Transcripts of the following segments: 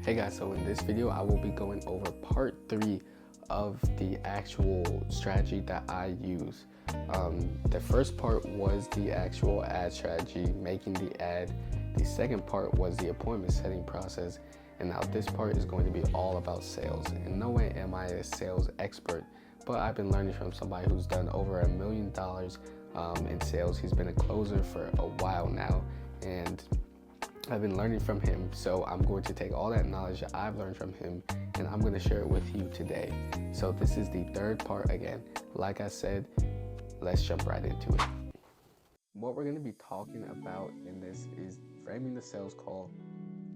Hey guys, so in this video I will be going over part 3 of the actual strategy that I use. The first part was the actual ad strategy, making the ad. The second part was the appointment setting process, and now this part is going to be all about sales. In no way am I a sales expert, but I've been learning from somebody who's done over $1 million in sales. He's been a closer for a while now, and I've been learning from him, so I'm going to take all that knowledge that I've learned from him and I'm going to share it with you today. So this is the third part again. Like I said, let's jump right into it. What we're going to be talking about in this is framing the sales call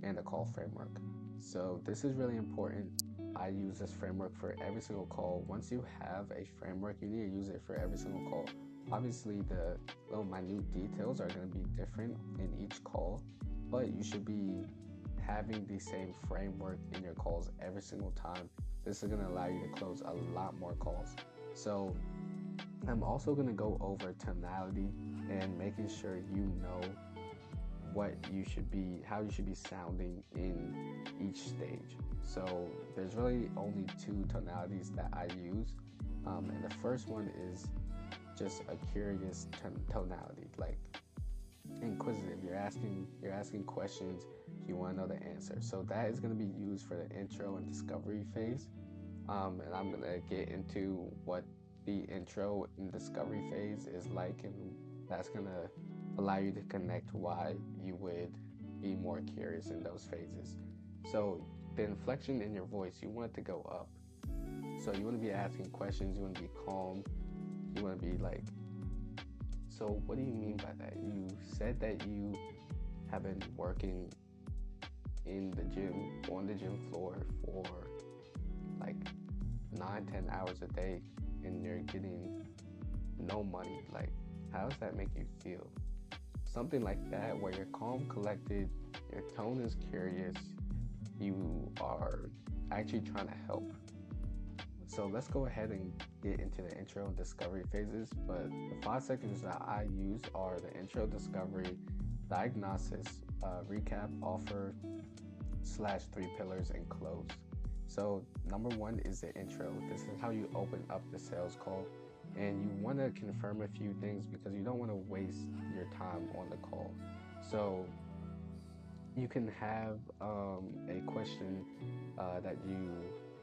and the call framework. So this is really important. I use this framework for every single call. Once you have a framework, you need to use it for every single call. Obviously, the little minute details are going to be different in each call, but you should be having the same framework in your calls every single time. This is going to allow you to close a lot more calls. So I'm also going to go over tonality and making sure you know what you should be, how you should be sounding in each stage. So there's really only two tonalities that I use, and the first one is just a curious tonality, like inquisitive. You're asking questions, you want to know the answer. So that is going to be used for the intro and discovery phase, and I'm going to get into what the intro and discovery phase is like, and that's going to allow you to connect why you would be more curious in those phases. So the inflection in your voice, you want it to go up. So you want to be asking questions, you want to be calm, you want to be like, so what do you mean by that? You said that you have been working in the gym, on the gym floor for like 9-10 hours a day and you're getting no money. Like, how does that make you feel? Something like that, where you're calm, collected, your tone is curious, you are actually trying to help. So let's go ahead and get into the intro and discovery phases. But the 5 sections that I use are the intro, discovery, diagnosis, recap, offer, /3 pillars, and close. So number 1 is the intro. This is how you open up the sales call. And you want to confirm a few things because you don't want to waste your time on the call. So you can have a question that you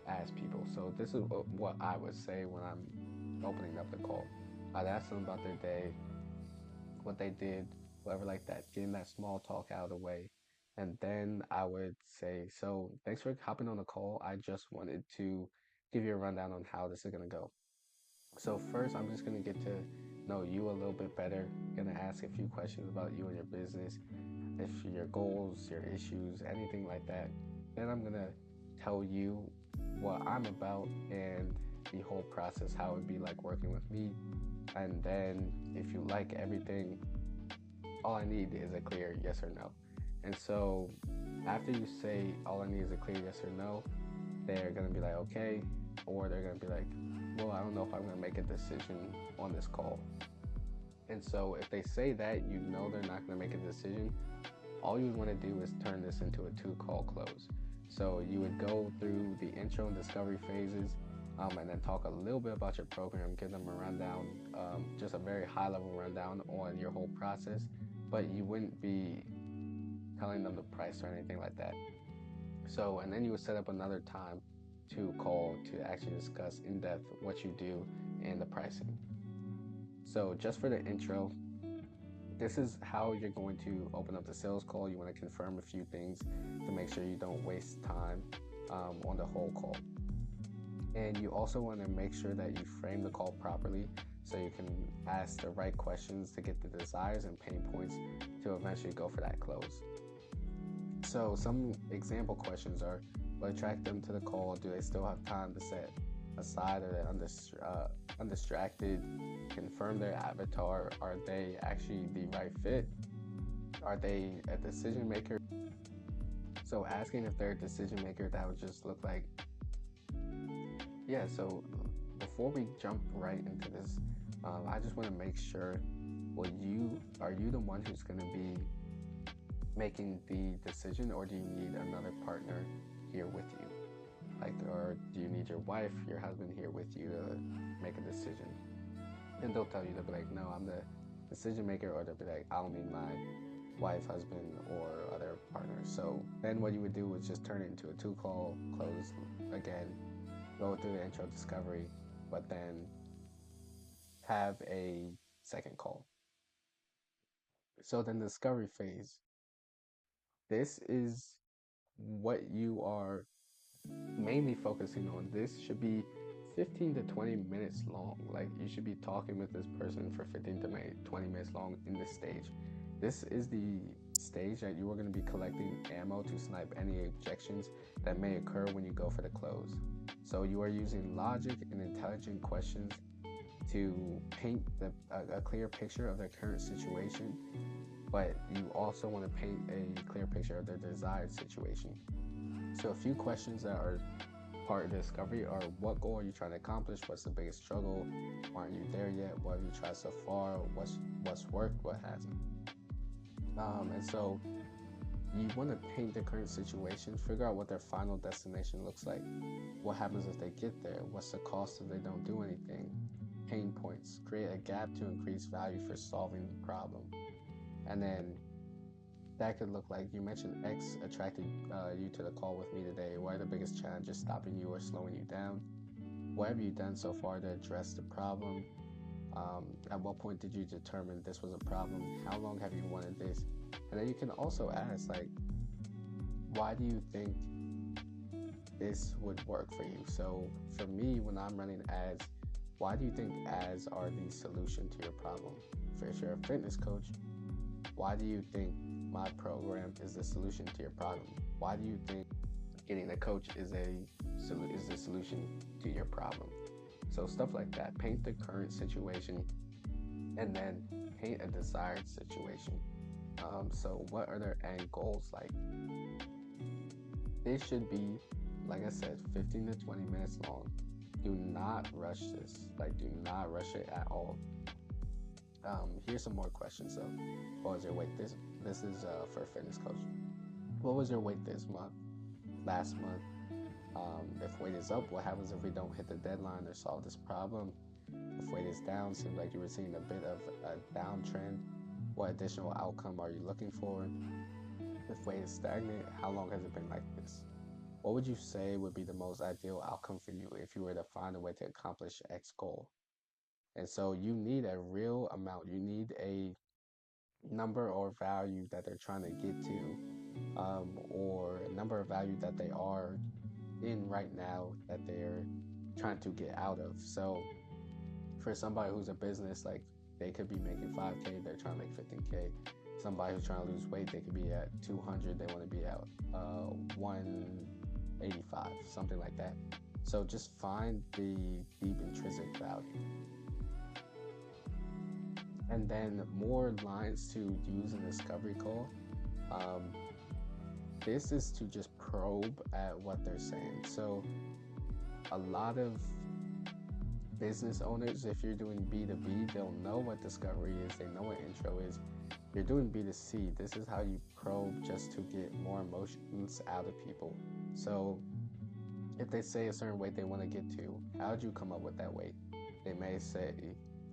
ask people. So this is what I would say when I'm opening up the call. I'd ask them about their day, what they did, whatever like that, getting that small talk out of the way. And then I would say, so thanks for hopping on the call. I just wanted to give you a rundown on how this is going to go. So first, I'm just going to get to know you a little bit better. I'm going to ask a few questions about you and your business, if your goals, your issues, anything like that. Then I'm going to tell you what I'm about and the whole process, how it would be like working with me. And then if you like everything, all I need is a clear yes or no. And so after you say all I need is a clear yes or no, they're going to be like, okay, or they're going to be like, well, I don't know if I'm going to make a decision on this call. And so if they say that, you know they're not going to make a decision. All you would want to do is turn this into a 2-call close. So you would go through the intro and discovery phases, and then talk a little bit about your program, give them a rundown, just a very high-level rundown on your whole process, but you wouldn't be telling them the price or anything like that. So, and then you would set up another time to call to actually discuss in depth what you do and the pricing. So just for the intro, this is how you're going to open up the sales call. You want to confirm a few things to make sure you don't waste time on the whole call. And you also want to make sure that you frame the call properly so you can ask the right questions to get the desires and pain points to eventually go for that close. So some example questions are, what attracted them to the call? Do they still have time to set aside? Are they undistracted? Confirm their avatar. Are they actually the right fit? Are they a decision maker? So asking if they're a decision maker, that would just look like, yeah, so before we jump right into this, I just want to make sure, are you the one who's going to be making the decision, or do you need another partner here with you? Like, or do you need your wife, your husband here with you to make a decision? And they'll tell you, they'll be like, no, I'm the decision maker, or they'll be like, I don't need my wife, husband, or other partner. So then what you would do is just turn it into a 2-call, close again, go through the intro discovery, but then have a second call. So then the discovery phase, this is what you are mainly focusing on. This should be 15 to 20 minutes long. Like, you should be talking with this person for 15 to 20 minutes long in this stage. This is the stage that you are going to be collecting ammo to snipe any objections that may occur when you go for the close. So you are using logic and intelligent questions to paint a clear picture of their current situation, but you also want to paint a clear picture of their desired situation. So a few questions that are part of the discovery are: what goal are you trying to accomplish? What's the biggest struggle? Why aren't you there yet? What have you tried so far? What's worked? What hasn't? And so you want to paint the current situation, figure out what their final destination looks like. What happens if they get there? What's the cost if they don't do anything? Pain points. Create a gap to increase value for solving the problem. And then that could look like, you mentioned X attracted you to the call with me today. What are the biggest challenges stopping you or slowing you down? What have you done so far to address the problem? At what point did you determine this was a problem? How long have you wanted this? And then you can also ask, like, why do you think this would work for you? So for me, when I'm running ads, why do you think ads are the solution to your problem? If you're a fitness coach, why do you think my program is the solution to your problem? Why do you think getting a coach is the solution to your problem? So stuff like that. Paint the current situation and then paint a desired situation. So what are their end goals like? This should be, like I said, 15 to 20 minutes long. Do not rush this. Like, do not rush it at all. Here's some more questions. So, what was your weight this is for a fitness coach. What was your weight this month? Last month? If weight is up, what happens if we don't hit the deadline or solve this problem? If weight is down, seems like you were seeing a bit of a downtrend. What additional outcome are you looking for? If weight is stagnant, how long has it been like this? What would you say would be the most ideal outcome for you if you were to find a way to accomplish X goal? And so you need a real amount. You need a number or value that they're trying to get to, or a number of value that they are in right now that they're trying to get out of. So for somebody who's a business, like, they could be making 5K, they're trying to make 15K. Somebody who's trying to lose weight, they could be at 200, they want to be at 185, something like that. So just find the deep intrinsic value. And then more lines to use in the discovery call. This is to just probe at what they're saying. So a lot of business owners, if you're doing B2B, they'll know what discovery is, they know what intro is. If you're doing B2C, this is how you probe just to get more emotions out of people. So if they say a certain weight they want to get to, how'd you come up with that weight? They may say,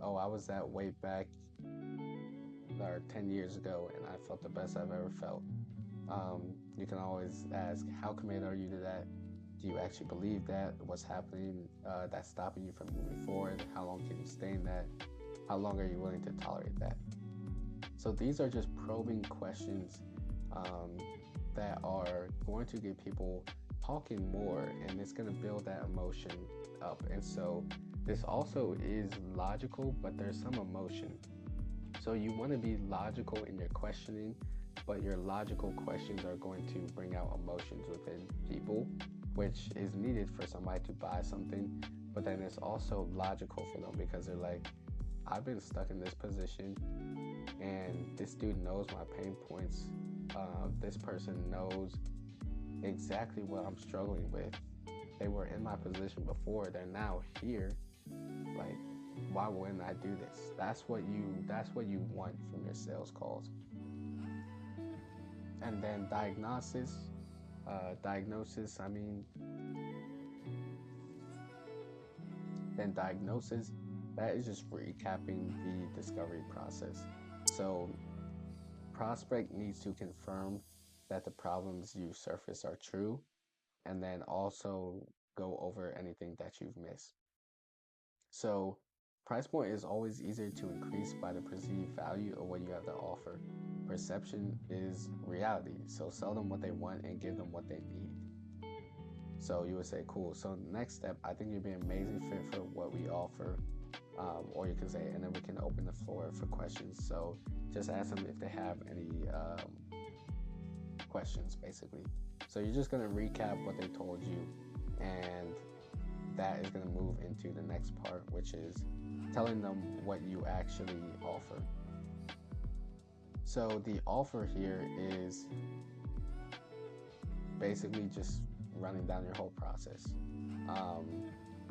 oh, I was that weight back 10 years ago and I felt the best I've ever felt. You can always ask, how committed are you to that? Do you actually believe that? What's happening that's stopping you from moving forward? How long can you stay in that? How long are you willing to tolerate that? So these are just probing questions that are going to get people talking more, and it's going to build that emotion up. And so this also is logical, but there's some emotion. So you want to be logical in your questioning, but your logical questions are going to bring out emotions within people, which is needed for somebody to buy something. But then it's also logical for them because they're like, I've been stuck in this position and this dude knows my pain points. This person knows exactly what I'm struggling with. They were in my position before, they're now here. Like, why wouldn't I do this? That's what you want from your sales calls. And then diagnosis, Diagnosis, then diagnosis, that is just recapping the discovery process. So prospect needs to confirm that the problems you surface are true, and then also go over anything that you've missed. So price point is always easier to increase by the perceived value of what you have to offer. Perception is reality. So sell them what they want and give them what they need. So you would say, cool. So next step, I think you'd be an amazing fit for what we offer. Or you can say, and then we can open the floor for questions. So just ask them if they have any questions, basically. So you're just going to recap what they told you, and that is going to move into the next part, which is telling them what you actually offer. So the offer here is basically just running down your whole process.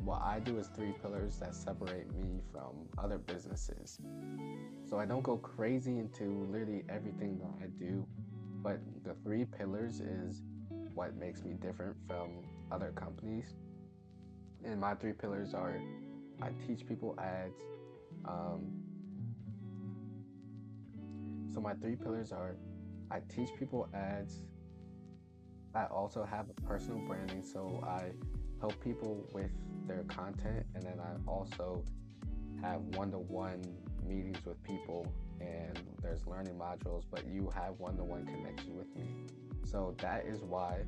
What I do is 3 pillars that separate me from other businesses. So I don't go crazy into literally everything that I do, but the 3 pillars is what makes me different from other companies. And my 3 pillars are: I teach people ads. So my 3 pillars are: I teach people ads. I also have a personal branding, so I help people with their content, and then I also have one-to-one meetings with people, and there's learning modules, but you have one-to-one connection with me. So that is why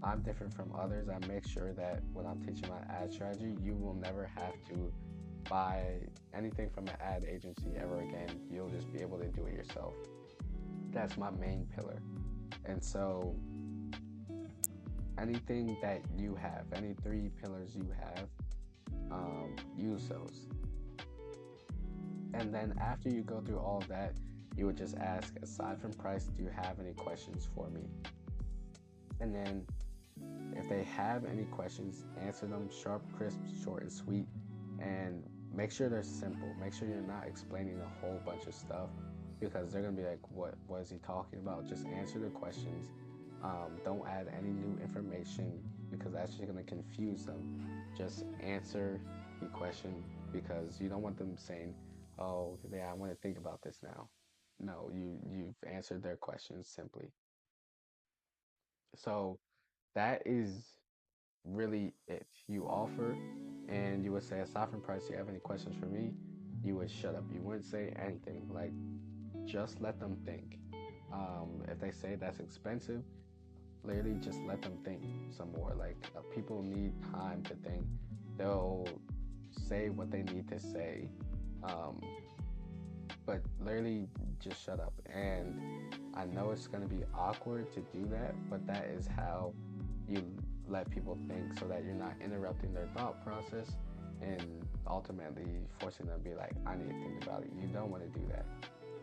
I'm different from others. I make sure that when I'm teaching my ad strategy, you will never have to buy anything from an ad agency ever again. You'll just be able to do it yourself. That's my main pillar. And so anything that you have, any 3 pillars you have, use those. And then after you go through all of that, you would just ask, aside from price, do you have any questions for me? And then if they have any questions, answer them sharp, crisp, short, and sweet. And make sure they're simple. Make sure you're not explaining a whole bunch of stuff, because they're going to be like, what is he talking about? Just answer the questions. Don't add any new information, because that's just going to confuse them. Just answer the question, because you don't want them saying, oh, yeah, I want to think about this now. No, you've answered their questions simply. So that is really it. You offer, and you would say, aside from price, do you have any questions for me? You would shut up. You wouldn't say anything. Like, just let them think. If they say that's expensive, literally just let them think some more. Like, people need time to think. They'll say what they need to say, but literally just shut up. And I know it's going to be awkward to do that, but that is how you let people think, so that you're not interrupting their thought process and ultimately forcing them to be like, I need to think about it. You don't want to do that.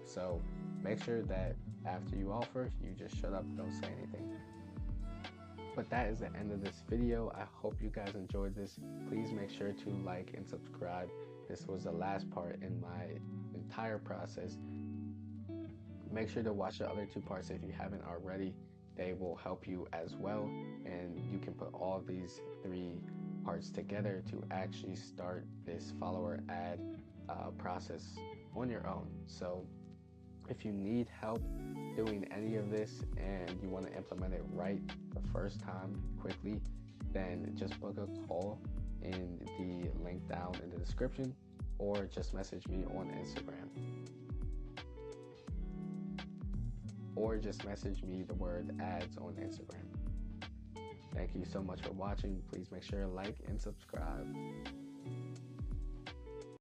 So make sure that after you offer, you just shut up, don't say anything. But that is the end of this video. I hope you guys enjoyed this. Please make sure to like and subscribe. This was the last part in my entire process. Make sure to watch the other 2 parts if you haven't already. They will help you as well, and you can put all of these 3 parts together to actually start this follower ad process on your own. So if you need help doing any of this and you want to implement it right the first time quickly, then just book a call in the link down in the description, or just message me on Instagram. Or just message me the word ads on Instagram. Thank you so much for watching. Please make sure to like and subscribe.